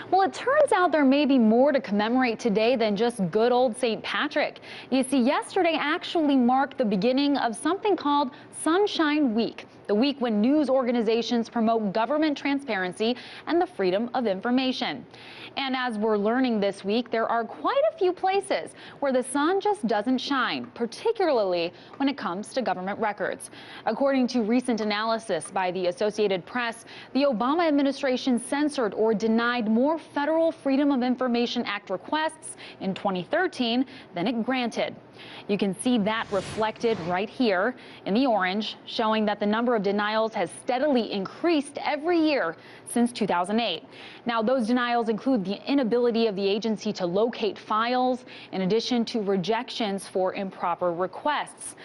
Well, it turns out there may be more to commemorate today than just good old St. Patrick. You see, yesterday actually marked the beginning of something called Sunshine Week, the week when news organizations promote government transparency and the freedom of information. And as we're learning this week, there are quite a few places where the sun just doesn't shine, particularly when it comes to government records. According to recent analysis by the Associated Press, the Obama administration censored or denied more federal Freedom of Information Act requests in 2013 than it granted. You can see that reflected right here in the orange, showing that the number of denials has steadily increased every year since 2008. Now, those denials include the inability of the agency to locate files, in addition to rejections for improper requests.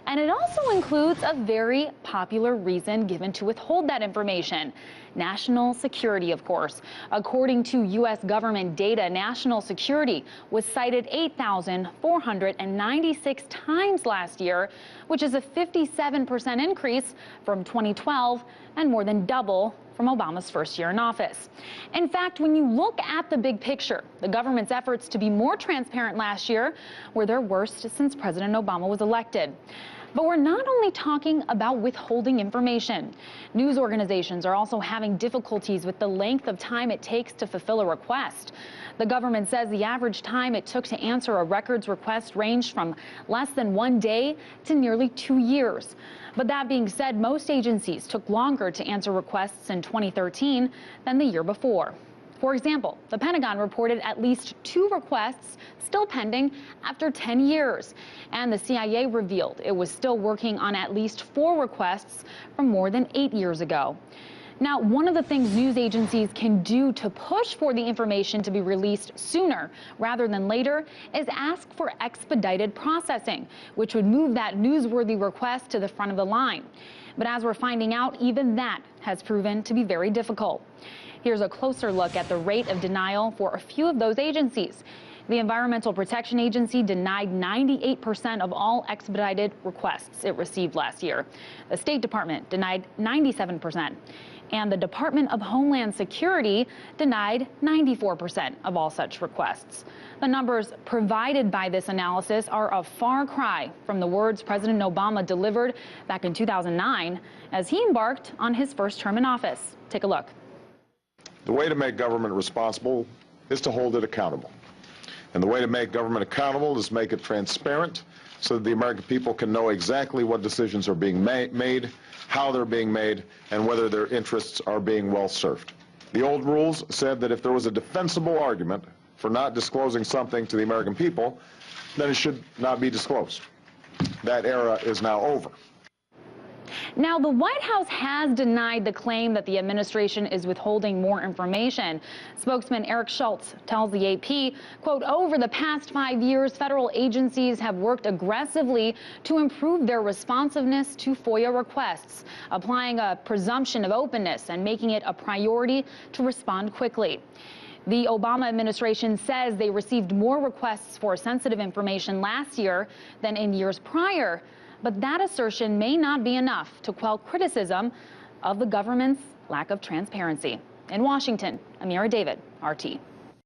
And it also includes a very popular reason given to withhold that information: national security, of course. According to U.S. government data, national security was cited 8,496 times last year, which is a 57% increase from 2012 and more than double from Obama's first year in office. In fact, when you look at the big picture, the government's efforts to be more transparent last year were their worst since President Obama was elected. But we're not only talking about withholding information. News organizations are also having difficulties with the length of time it takes to fulfill a request. The government says the average time it took to answer a records request ranged from less than 1 day to nearly 2 years. But that being said, most agencies took longer to answer requests in 2013 than the year before. For example, the Pentagon reported at least 2 requests still pending after 10 years. And the CIA revealed it was still working on at least 4 requests from more than 8 years ago. Now, one of the things news agencies can do to push for the information to be released sooner rather than later is ask for expedited processing, which would move that newsworthy request to the front of the line. But as we're finding out, even that has proven to be very difficult. Here's a closer look at the rate of denial for a few of those agencies. The Environmental Protection Agency denied 98% of all expedited requests it received last year. The State Department denied 97%. And the Department of Homeland Security denied 94% of all such requests. The numbers provided by this analysis are a far cry from the words President Obama delivered back in 2009 as he embarked on his first term in office. Take a look. The way to make government responsible is to hold it accountable. And the way to make government accountable is make it transparent so that the American people can know exactly what decisions are being made, how they're being made, and whether their interests are being well served. The old rules said that if there was a defensible argument for not disclosing something to the American people, then it should not be disclosed. That era is now over. Now, the White House has denied the claim that the administration is withholding more information. Spokesman Eric Schultz tells the AP, quote, over the past 5 years, federal agencies have worked aggressively to improve their responsiveness to FOIA requests, applying a presumption of openness and making it a priority to respond quickly. The Obama administration says they received more requests for sensitive information last year than in years prior. But that assertion may not be enough to quell criticism of the government's lack of transparency. In Washington, Amira David, RT.